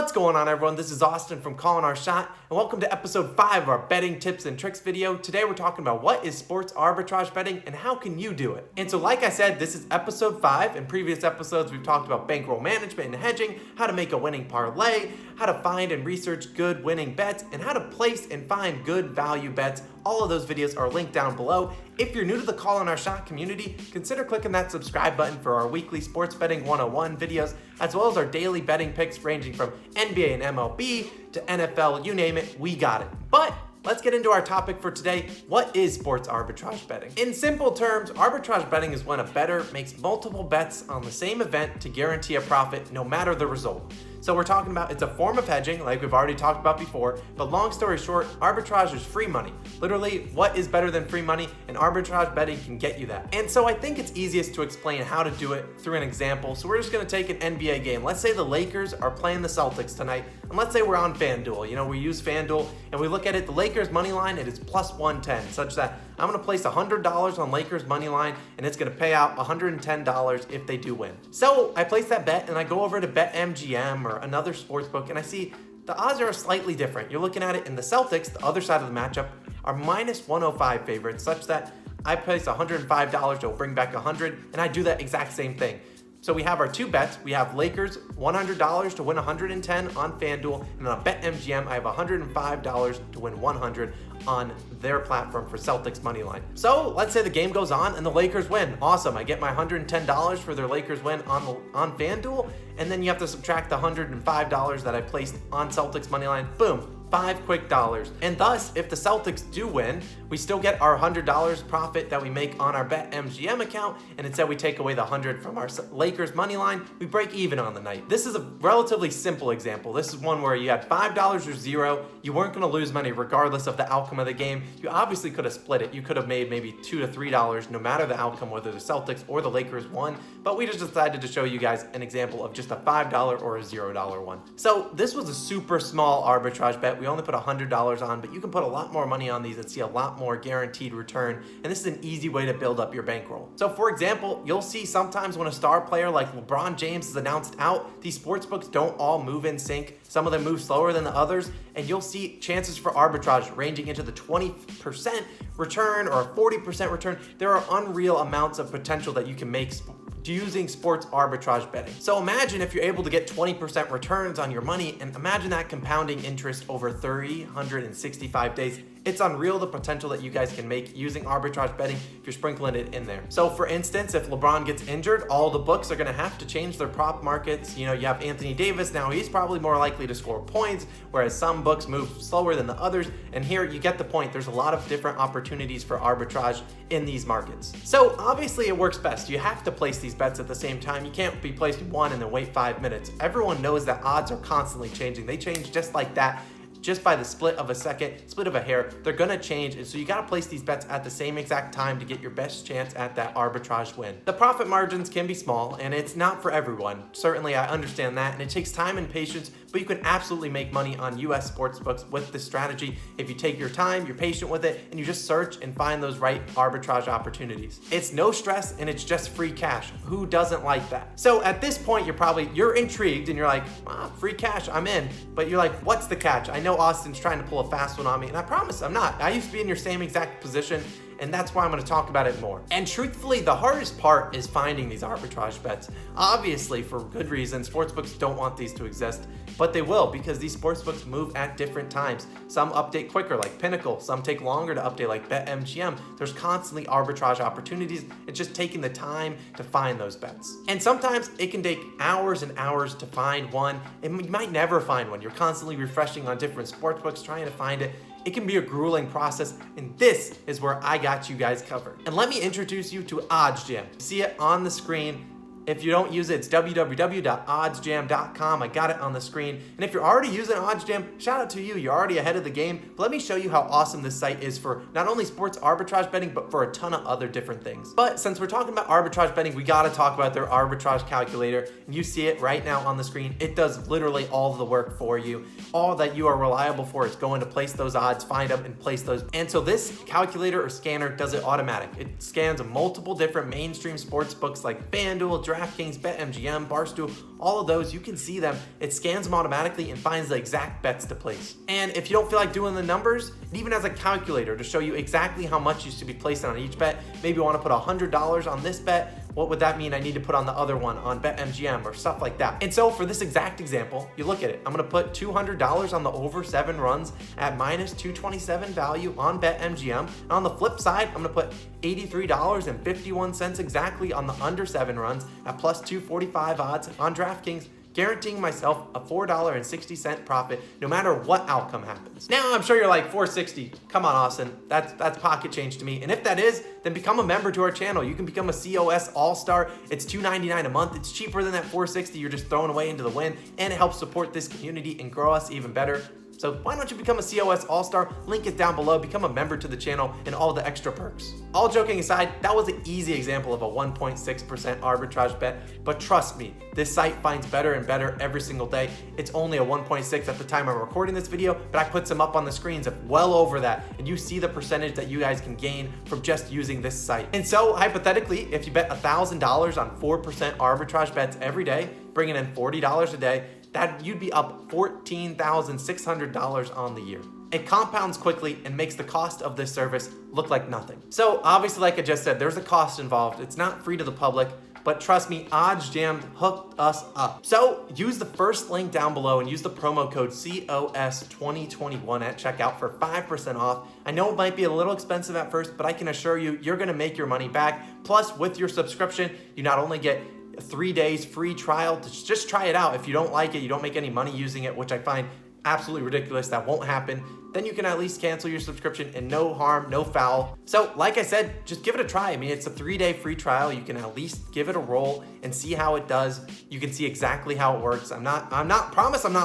What's going on, everyone? This is Austin from Calling Our Shot, and welcome to episode 5 of our betting tips and tricks video. Today we're talking about what is sports arbitrage betting and how can you do it. And so like I said, this is episode 5. In previous episodes, we've talked about bankroll management and hedging, how to make a winning parlay, how to find and research good winning bets, and how to place and find good value bets. All of those videos are linked down below. If you're new to the Calling Our Shot community, consider clicking that subscribe button for our weekly sports betting 101 videos, as well as our daily betting picks ranging from NBA and MLB to NFL, you name it, we got it. But let's get into our topic for today. What is sports arbitrage betting? In simple terms, arbitrage betting is when a bettor makes multiple bets on the same event to guarantee a profit no matter the result. So we're talking about, it's a form of hedging like we've already talked about before, but long story short, arbitrage is free money. Literally, what is better than free money? And arbitrage betting can get you that. And so I think it's easiest to explain how to do it through an example. So we're just gonna take an NBA game. Let's say the Lakers are playing the Celtics tonight, and let's say we're on FanDuel. You know, we use FanDuel, and we look at it, the Lakers money line, it is plus 110, such that I'm gonna place $100 on Lakers money line, and it's gonna pay out $110 if they do win. So I place that bet, and I go over to BetMGM or another sportsbook, and I see the odds are slightly different. You're looking at it, and the Celtics, the other side of the matchup, are minus 105 favorites, such that I place $105, it'll bring back 100, and I do that exact same thing. So we have our two bets. We have Lakers $100 to win 110 on FanDuel, and on BetMGM, I have $105 to win 100 on their platform for Celtics money line. So let's say the game goes on and the Lakers win. Awesome, I get my $110 for their Lakers win on FanDuel, and then you have to subtract the $105 that I placed on Celtics money line. Boom. $5 quick dollars. And thus, if the Celtics do win, we still get our $100 profit that we make on our BetMGM account, and instead we take away the 100 from our Lakers money line, we break even on the night. This is a relatively simple example. This is one where you had $5 or $0. You weren't gonna lose money regardless of the outcome of the game. You obviously could have split it. You could have made maybe $2 to $3 no matter the outcome, whether the Celtics or the Lakers won, but we just decided to show you guys an example of just a $5 or a $0 one. So this was a super small arbitrage bet. We only put $100 on, but you can put a lot more money on these and see a lot more guaranteed return. And this is an easy way to build up your bankroll. So for example, you'll see sometimes when a star player like LeBron James is announced out, these sportsbooks don't all move in sync. Some of them move slower than the others, and you'll see chances for arbitrage ranging into the 20% return or a 40% return. There are unreal amounts of potential that you can make using sports arbitrage betting. So imagine if you're able to get 20% returns on your money, and imagine that compounding interest over 365 days. It's unreal the potential that you guys can make using arbitrage betting if you're sprinkling it in there. So for instance, if LeBron gets injured, all the books are gonna have to change their prop markets. You know, you have Anthony Davis now, he's probably more likely to score points, whereas some books move slower than the others. And here you get the point. There's a lot of different opportunities for arbitrage in these markets. So obviously it works best. You have to place these bets at the same time. You can't be placed one and then wait 5 minutes. Everyone knows that odds are constantly changing. They change just like that. Just by the split of a second, split of a hair, they're gonna change. And so you gotta place these bets at the same exact time to get your best chance at that arbitrage win. The profit margins can be small, and it's not for everyone. Certainly, I understand that, and it takes time and patience, but you can absolutely make money on US sportsbooks with this strategy if you take your time, you're patient with it, and you just search and find those right arbitrage opportunities. It's no stress, and it's just free cash. Who doesn't like that? So at this point, you're intrigued, and you're like, free cash, I'm in. But you're like, what's the catch? I know Austin's trying to pull a fast one on me, and I promise I'm not. I used to be in your same exact position, and that's why I'm gonna talk about it more. And truthfully, the hardest part is finding these arbitrage bets. Obviously, for good reason, sportsbooks don't want these to exist, but they will, because these sportsbooks move at different times. Some update quicker, like Pinnacle. Some take longer to update, like BetMGM. There's constantly arbitrage opportunities. It's just taking the time to find those bets. And sometimes it can take hours and hours to find one, and you might never find one. You're constantly refreshing on different sportsbooks, trying to find it. It can be a grueling process, and this is where I got you guys covered. And let me introduce you to OddsJam. See it on the screen. If you don't use it, it's www.oddsjam.com. I got it on the screen. And if you're already using OddsJam, shout out to you. You're already ahead of the game. But let me show you how awesome this site is for not only sports arbitrage betting, but for a ton of other different things. But since we're talking about arbitrage betting, we got to talk about their arbitrage calculator. And you see it right now on the screen. It does literally all of the work for you. All that you are reliable for is going to place those odds, find them, and place those. And so this calculator or scanner does it automatic. It scans multiple different mainstream sports books like FanDuel, DraftKings, BetMGM, Barstool, all of those, you can see them. It scans them automatically and finds the exact bets to place. And if you don't feel like doing the numbers, it even has a calculator to show you exactly how much you should be placing on each bet. Maybe you want to put $100 on this bet. What would that mean I need to put on the other one on BetMGM or stuff like that? And so for this exact example, you look at it. I'm going to put $200 on the over 7 runs at minus 227 value on BetMGM. And on the flip side, I'm going to put $83.51 exactly on the under 7 runs at plus 245 odds on DraftKings, guaranteeing myself a $4.60 profit no matter what outcome happens. Now, I'm sure you're like, $4.60, come on, Austin, that's pocket change to me. And if that is, then become a member to our channel. You can become a COS All-Star. It's $2.99 a month. It's cheaper than that $4.60 you're just throwing away into the wind, and it helps support this community and grow us even better. So why don't you become a COS All-Star? Link is down below. Become a member to the channel and all the extra perks. All joking aside, that was an easy example of a 1.6% arbitrage bet, but trust me, this site finds better and better every single day. It's only a 1.6 at the time I'm recording this video, but I put some up on the screens of well over that, and you see the percentage that you guys can gain from just using this site. And so hypothetically, if you bet $1,000 on 4% arbitrage bets every day, bringing in $40 a day, that you'd be up $14,600 on the year. It compounds quickly and makes the cost of this service look like nothing. So obviously, like I just said, there's a cost involved. It's not free to the public, but trust me, OddsJam hooked us up. So use the first link down below and use the promo code COS2021 at checkout for 5% off. I know it might be a little expensive at first, but I can assure you, you're gonna make your money back. Plus, with your subscription, you not only get 3 days free trial to just try it out. If you don't like it, you don't make any money using it, which I find absolutely ridiculous. That won't happen. Then you can at least cancel your subscription and no harm, no foul. So like I said, just give it a try. I mean, it's a 3-day free trial. You can at least give it a roll and see how it does. You can see exactly how it works. I'm not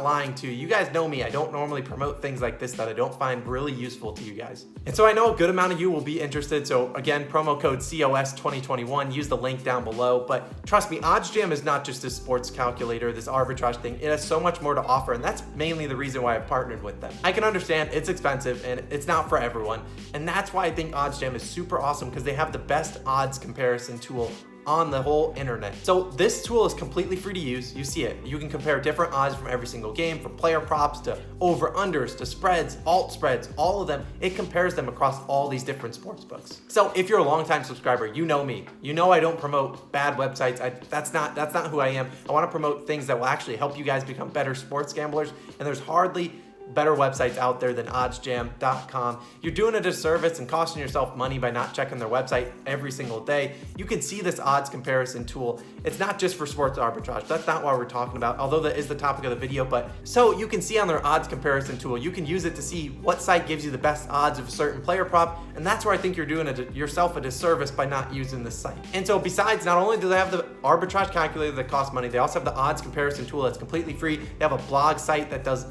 lying to you. You guys know me. I don't normally promote things like this that I don't find really useful to you guys. And so I know a good amount of you will be interested. So again, promo code COS2021, use the link down below. But trust me, OddsJam is not just this sports calculator, this arbitrage thing. It has so much more to offer. And that's mainly the reason why I've partnered with them. I can understand it's expensive and it's not for everyone. And that's why I think OddsJam is super awesome, because they have the best odds comparison tool on the whole internet. So this tool is completely free to use. You see it. You can compare different odds from every single game, from player props to over-unders to spreads, alt spreads, all of them. It compares them across all these different sports books. So if you're a longtime subscriber, you know me. You know I don't promote bad websites. That's not who I am. I want to promote things that will actually help you guys become better sports gamblers, and there's hardly better websites out there than oddsjam.com. You're doing a disservice and costing yourself money by not checking their website every single day. You can see this odds comparison tool. It's not just for sports arbitrage. That's not what we're talking about, although that is the topic of the video. But so you can see on their odds comparison tool, you can use it to see what site gives you the best odds of a certain player prop. And that's where I think you're doing yourself a disservice by not using this site. And so besides, not only do they have the arbitrage calculator that costs money, they also have the odds comparison tool that's completely free. They have a blog site that does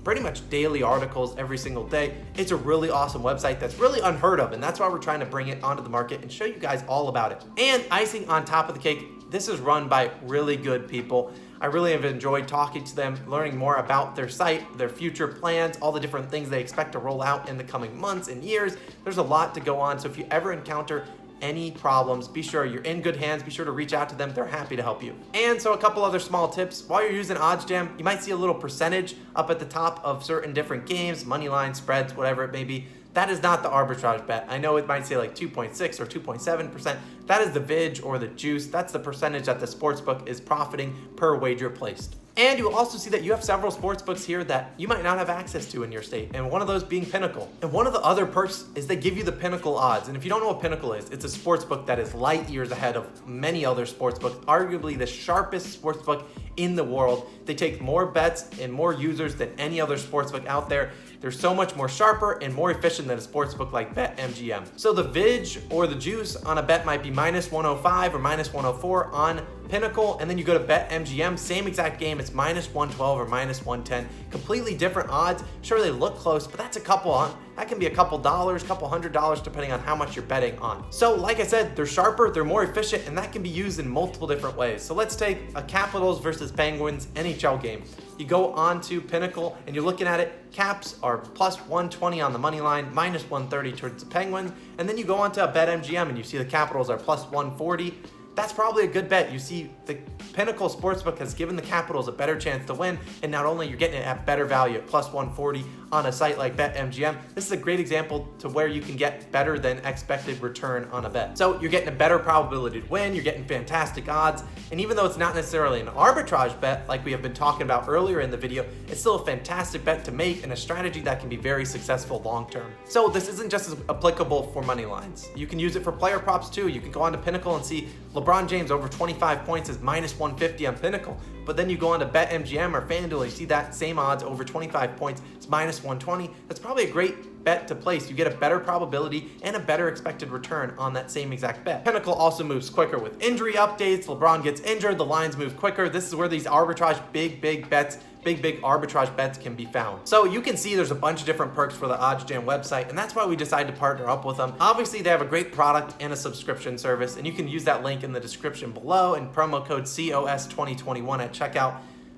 pretty much daily articles every single day. It's a really awesome website that's really unheard of, and that's why we're trying to bring it onto the market and show you guys all about it. And icing on top of the cake, this is run by really good people. I really have enjoyed talking to them, learning more about their site, their future plans, all the different things they expect to roll out in the coming months and years. There's a lot to go on, so if you ever encounter any problems, be sure you're in good hands. Be sure to reach out to them. They're happy to help you. And so a couple other small tips. While you're using OddsJam, you might see a little percentage up at the top of certain different games, money line, spreads, whatever it may be. That is not the arbitrage bet. I know it might say like 2.6 or 2.7%. That is the VIG or the juice. That's the percentage that the sportsbook is profiting per wager placed. And you'll also see that you have several sports books here that you might not have access to in your state, and one of those being Pinnacle. And one of the other perks is they give you the Pinnacle Odds. And if you don't know what Pinnacle is, it's a sports book that is light years ahead of many other sports books, arguably the sharpest sports book in the world. They take more bets and more users than any other sports book out there. They're so much more sharper and more efficient than a sports book like BetMGM. So the VIG or the juice on a bet might be minus 105 or minus 104 on Pinnacle, and then you go to BetMGM, same exact game, it's minus 112 or minus 110, completely different odds. Sure, they look close, but that can be a couple dollars, couple $100 depending on how much you're betting on. So like I said, they're sharper, they're more efficient, and that can be used in multiple different ways. So let's take a Capitals versus Penguins NHL game. You go on to Pinnacle and you're looking at it, Caps are plus 120 on the money line, minus 130 towards the Penguins, and then you go on to BetMGM and you see the Capitals are plus 140, that's probably a good bet. You see, the Pinnacle Sportsbook has given the Capitals a better chance to win, and not only you're getting it at better value at plus 140 on a site like BetMGM, this is a great example to where you can get better than expected return on a bet. So you're getting a better probability to win, you're getting fantastic odds, and even though it's not necessarily an arbitrage bet like we have been talking about earlier in the video, it's still a fantastic bet to make and a strategy that can be very successful long term. So this isn't just as applicable for money lines. You can use it for player props too. You can go on to Pinnacle and see LeBron James over 25 points is minus 150 on Pinnacle. But then you go on to BetMGM or FanDuel, you see that same odds over 25 points, it's minus 120. That's probably a great bet to place. You get a better probability and a better expected return on that same exact bet. Pinnacle also moves quicker with injury updates. LeBron gets injured, the lines move quicker. This is where these arbitrage big bets, big arbitrage bets can be found. So you can see there's a bunch of different perks for the OddsJam website, and that's why we decided to partner up with them. Obviously, they have a great product and a subscription service, and you can use that link in the description below and promo code COS2021 at checkout.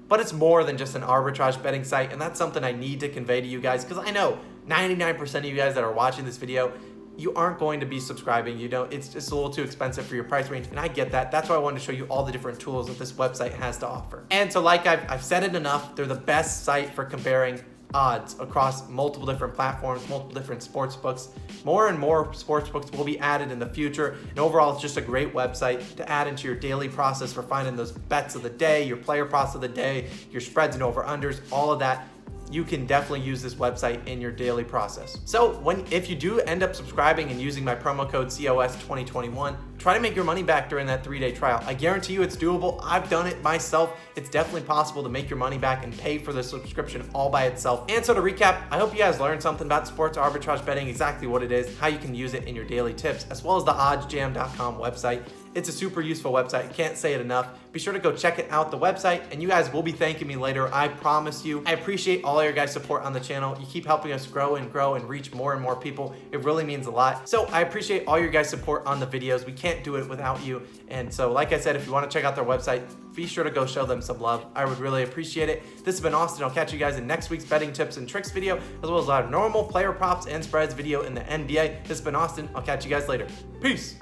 But it's more than just an arbitrage betting site, and that's something I need to convey to you guys, because I know 99% of you guys that are watching this video, you aren't going to be subscribing. You know, it's just a little too expensive for your price range, and I get that. That's why I wanted to show you all the different tools that this website has to offer. And so like I've said it enough, they're the best site for comparing odds across multiple different platforms, multiple different sports books. More and more sports books will be added in the future, and overall it's just a great website to add into your daily process for finding those bets of the day, your player props of the day, your spreads and over-unders, all of that. You can definitely use this website in your daily process. So if you do end up subscribing and using my promo code COS2021, try to make your money back during that 3-day trial. I guarantee you it's doable. I've done it myself. It's definitely possible to make your money back and pay for the subscription all by itself. And so to recap, I hope you guys learned something about sports arbitrage betting, exactly what it is, how you can use it in your daily tips, as well as the oddsjam.com website. It's a super useful website. Can't say it enough. Be sure to go check it out, the website, and you guys will be thanking me later. I promise you. I appreciate all your guys' support on the channel. You keep helping us grow and reach more and more people. It really means a lot. So I appreciate all your guys' support on the videos. We can't do it without you. And so like I said, if you want to check out their website, be sure to go show them some love. I would really appreciate it. This has been Austin. I'll catch you guys in next week's betting tips and tricks video, as well as our normal player props and spreads video in the NBA. This has been Austin. I'll catch you guys later. Peace.